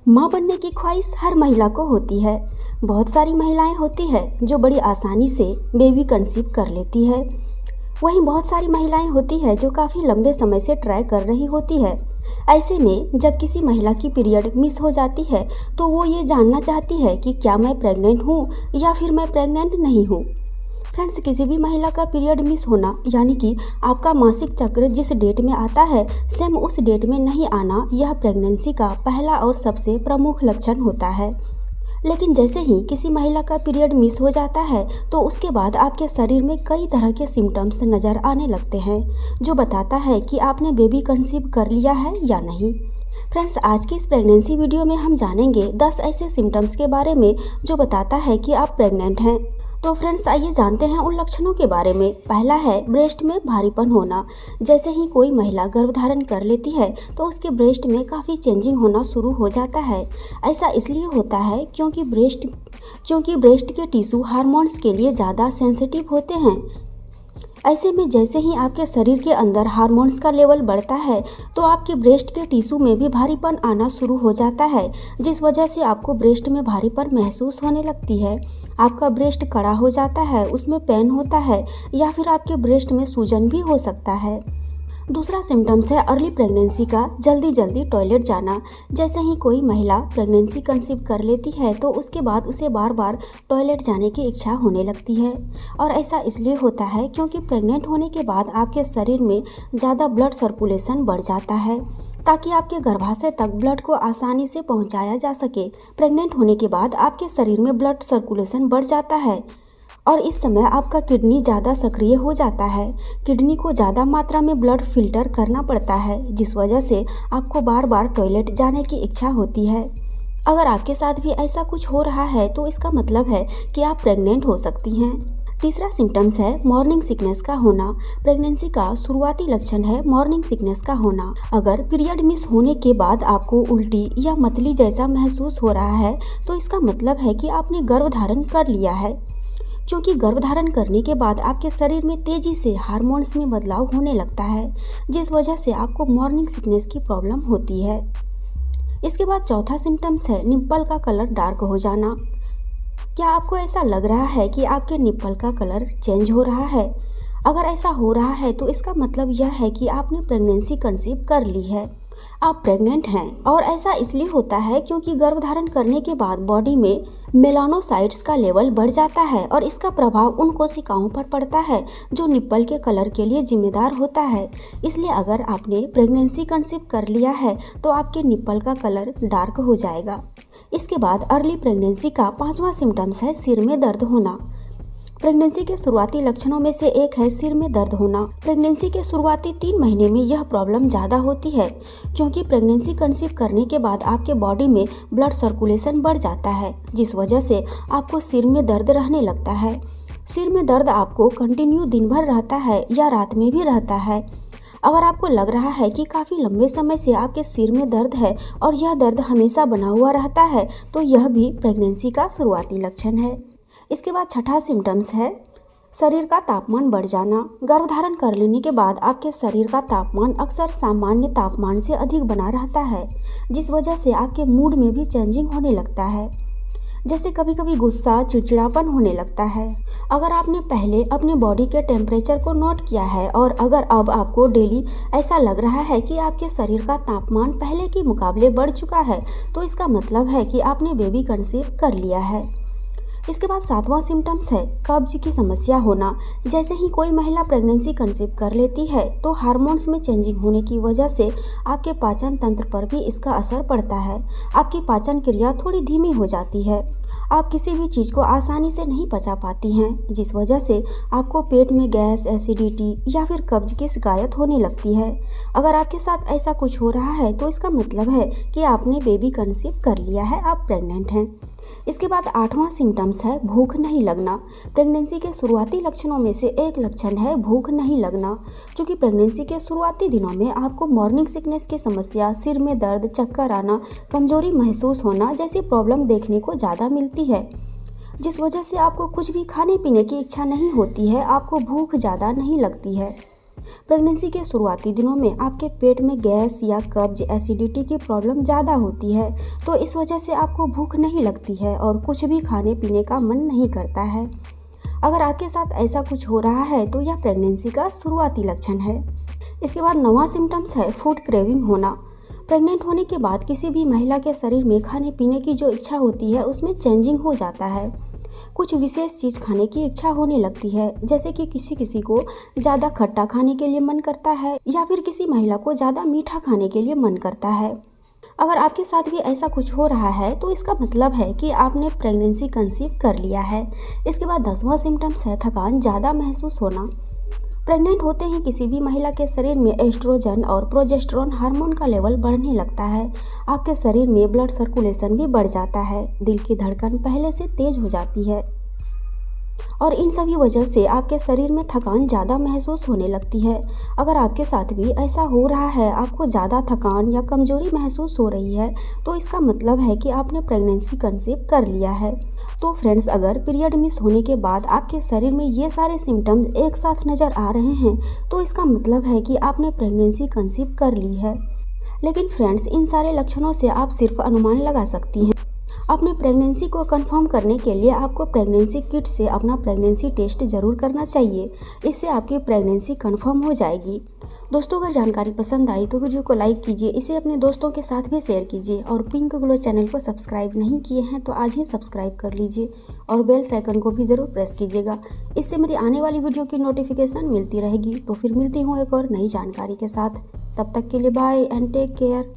माँ बनने की ख्वाहिश हर महिला को होती है। बहुत सारी महिलाएं होती है जो बड़ी आसानी से बेबी कंसीव कर लेती है। वहीं बहुत सारी महिलाएं होती है जो काफ़ी लंबे समय से ट्राई कर रही होती है। ऐसे में जब किसी महिला की पीरियड मिस हो जाती है तो वो ये जानना चाहती है कि क्या मैं प्रेग्नेंट हूँ या फिर मैं प्रेग्नेंट नहीं हूँ। फ्रेंड्स, किसी भी महिला का पीरियड मिस होना यानी कि आपका मासिक चक्र जिस डेट में आता है सेम उस डेट में नहीं आना, यह प्रेगनेंसी का पहला और सबसे प्रमुख लक्षण होता है। लेकिन जैसे ही किसी महिला का पीरियड मिस हो जाता है तो उसके बाद आपके शरीर में कई तरह के सिम्टम्स नज़र आने लगते हैं जो बताता है कि आपने बेबी कंसीव कर लिया है या नहीं। फ्रेंड्स, आज की इस प्रेगनेंसी वीडियो में हम जानेंगे 10 ऐसे सिम्टम्स के बारे में जो बताता है कि आप प्रेग्नेंट हैं। तो फ्रेंड्स, आइए जानते हैं उन लक्षणों के बारे में। पहला है ब्रेस्ट में भारीपन होना। जैसे ही कोई महिला गर्भधारण कर लेती है तो उसके ब्रेस्ट में काफ़ी चेंजिंग होना शुरू हो जाता है। ऐसा इसलिए होता है क्योंकि ब्रेस्ट के टिश्यू हार्मोन्स के लिए ज़्यादा सेंसिटिव होते हैं। ऐसे में जैसे ही आपके शरीर के अंदर हार्मोन्स का लेवल बढ़ता है तो आपके ब्रेस्ट के टिश्यू में भी भारीपन आना शुरू हो जाता है, जिस वजह से आपको ब्रेस्ट में भारीपन महसूस होने लगती है। आपका ब्रेस्ट कड़ा हो जाता है, उसमें पेन होता है या फिर आपके ब्रेस्ट में सूजन भी हो सकता है। दूसरा सिम्टम्स है अर्ली प्रेगनेंसी का, जल्दी टॉयलेट जाना। जैसे ही कोई महिला प्रेगनेंसी कंसीव कर लेती है तो उसके बाद उसे बार बार टॉयलेट जाने की इच्छा होने लगती है। और ऐसा इसलिए होता है क्योंकि प्रेग्नेंट होने के बाद आपके शरीर में ज़्यादा ब्लड सर्कुलेशन बढ़ जाता है ताकि आपके गर्भाशय तक ब्लड को आसानी से पहुंचाया जा सके। प्रेग्नेंट होने के बाद आपके शरीर में ब्लड सर्कुलेशन बढ़ जाता है और इस समय आपका किडनी ज़्यादा सक्रिय हो जाता है। किडनी को ज़्यादा मात्रा में ब्लड फिल्टर करना पड़ता है, जिस वजह से आपको बार बार टॉयलेट जाने की इच्छा होती है। अगर आपके साथ भी ऐसा कुछ हो रहा है तो इसका मतलब है कि आप प्रेग्नेंट हो सकती हैं। तीसरा सिम्टम्स है मॉर्निंग सिकनेस का होना। प्रेगनेंसी का शुरुआती लक्षण है मॉर्निंग सिकनेस का होना। अगर पीरियड मिस होने के बाद आपको उल्टी या मतली जैसा महसूस हो रहा है तो इसका मतलब है कि आपने गर्भधारण कर लिया है, क्योंकि गर्भधारण करने के बाद आपके शरीर में तेज़ी से हार्मोन्स में बदलाव होने लगता है, जिस वजह से आपको मॉर्निंग सिकनेस की प्रॉब्लम होती है। इसके बाद चौथा सिम्टम्स है निप्पल का कलर डार्क हो जाना। क्या आपको ऐसा लग रहा है कि आपके निप्पल का कलर चेंज हो रहा है? अगर ऐसा हो रहा है तो इसका मतलब यह है कि आपने प्रेगनेंसी कंसीव कर ली है, आप प्रेग्नेंट हैं। और ऐसा इसलिए होता है क्योंकि गर्भधारण करने के बाद बॉडी में मेलानोसाइट्स का लेवल बढ़ जाता है और इसका प्रभाव उन कोशिकाओं पर पड़ता है जो निप्पल के कलर के लिए जिम्मेदार होता है। इसलिए अगर आपने प्रेगनेंसी कंसीव कर लिया है तो आपके निप्पल का कलर डार्क हो जाएगा। इसके बाद अर्ली प्रेगनेंसी का पांचवा सिम्टम्स है सिर में दर्द होना। प्रेगनेंसी के शुरुआती लक्षणों में से एक है सिर में दर्द होना। प्रेगनेंसी के शुरुआती 3 महीने में यह प्रॉब्लम ज़्यादा होती है क्योंकि प्रेगनेंसी कंसीव करने के बाद आपके बॉडी में ब्लड सर्कुलेशन बढ़ जाता है, जिस वजह से आपको सिर में दर्द रहने लगता है। सिर में दर्द आपको कंटिन्यू दिन भर रहता है या रात में भी रहता है। अगर आपको लग रहा है कि काफ़ी लंबे समय से आपके सिर में दर्द है और यह दर्द हमेशा बना हुआ रहता है तो यह भी प्रेगनेंसी का शुरुआती लक्षण है। इसके बाद छठा सिम्टम्स है शरीर का तापमान बढ़ जाना। गर्भधारण कर लेने के बाद आपके शरीर का तापमान अक्सर सामान्य तापमान से अधिक बना रहता है, जिस वजह से आपके मूड में भी चेंजिंग होने लगता है। जैसे कभी कभी गुस्सा, चिड़चिड़ापन होने लगता है। अगर आपने पहले अपने बॉडी के टेम्परेचर को नोट किया है और अगर अब आपको डेली ऐसा लग रहा है कि आपके शरीर का तापमान पहले के मुकाबले बढ़ चुका है तो इसका मतलब है कि आपने बेबी कंसीव कर लिया है। इसके बाद सातवां सिम्टम्स है कब्ज की समस्या होना। जैसे ही कोई महिला प्रेगनेंसी कंसीव कर लेती है तो हार्मोन्स में चेंजिंग होने की वजह से आपके पाचन तंत्र पर भी इसका असर पड़ता है। आपकी पाचन क्रिया थोड़ी धीमी हो जाती है। आप किसी भी चीज़ को आसानी से नहीं पचा पाती हैं, जिस वजह से आपको पेट में गैस, एसिडिटी या फिर कब्ज की शिकायत होने लगती है। अगर आपके साथ ऐसा कुछ हो रहा है तो इसका मतलब है कि आपने बेबी कंसीव कर लिया है, आप प्रेग्नेंट हैं। इसके बाद आठवां सिम्टम्स है भूख नहीं लगना। प्रेगनेंसी के शुरुआती लक्षणों में से एक लक्षण है भूख नहीं लगना, क्योंकि प्रेगनेंसी के शुरुआती दिनों में आपको मॉर्निंग सिकनेस की समस्या, सिर में दर्द, चक्कर आना, कमजोरी महसूस होना जैसी प्रॉब्लम देखने को ज़्यादा मिलती है, जिस वजह से आपको कुछ भी खाने पीने की इच्छा नहीं होती है, आपको भूख ज़्यादा नहीं लगती है। प्रेगनेंसी के शुरुआती दिनों में आपके पेट में गैस या कब्ज, एसिडिटी की प्रॉब्लम ज़्यादा होती है, तो इस वजह से आपको भूख नहीं लगती है और कुछ भी खाने पीने का मन नहीं करता है। अगर आपके साथ ऐसा कुछ हो रहा है तो यह प्रेगनेंसी का शुरुआती लक्षण है। इसके बाद 9वां सिम्टम्स है फूड क्रेविंग होना। प्रेग्नेंट होने के बाद किसी भी महिला के शरीर में खाने पीने की जो इच्छा होती है उसमें चेंजिंग हो जाता है। कुछ विशेष चीज़ खाने की इच्छा होने लगती है, जैसे कि किसी को ज़्यादा खट्टा खाने के लिए मन करता है या फिर किसी महिला को ज़्यादा मीठा खाने के लिए मन करता है। अगर आपके साथ भी ऐसा कुछ हो रहा है तो इसका मतलब है कि आपने प्रेगनेंसी कंसीव कर लिया है। इसके बाद 10वां सिम्टम्स है थकान ज़्यादा महसूस होना। प्रेग्नेंट होते ही किसी भी महिला के शरीर में एस्ट्रोजन और प्रोजेस्टेरोन हार्मोन का लेवल बढ़ने लगता है। आपके शरीर में ब्लड सर्कुलेशन भी बढ़ जाता है, दिल की धड़कन पहले से तेज हो जाती है और इन सभी वजह से आपके शरीर में थकान ज़्यादा महसूस होने लगती है। अगर आपके साथ भी ऐसा हो रहा है, आपको ज़्यादा थकान या कमजोरी महसूस हो रही है, तो इसका मतलब है कि आपने प्रेगनेंसी कंसीव कर लिया है। तो फ्रेंड्स, अगर पीरियड मिस होने के बाद आपके शरीर में ये सारे सिम्टम्स एक साथ नज़र आ रहे हैं, तो इसका मतलब है कि आपने प्रेगनेंसी कंसीव कर ली है। लेकिन फ्रेंड्स, इन सारे लक्षणों से आप सिर्फ अनुमान लगा सकती हैं। अपने प्रेगनेंसी को कंफर्म करने के लिए आपको प्रेगनेंसी किट से अपना प्रेगनेंसी टेस्ट ज़रूर करना चाहिए। इससे आपकी प्रेगनेंसी कंफर्म हो जाएगी। दोस्तों, अगर जानकारी पसंद आई तो वीडियो को लाइक कीजिए, इसे अपने दोस्तों के साथ भी शेयर कीजिए और पिंक ग्लो चैनल को सब्सक्राइब नहीं किए हैं तो आज ही सब्सक्राइब कर लीजिए और बेल आइकन को भी ज़रूर प्रेस कीजिएगा। इससे मेरी आने वाली वीडियो की नोटिफिकेशन मिलती रहेगी। तो फिर मिलती हूँ एक और नई जानकारी के साथ। तब तक के लिए बाय एंड टेक केयर।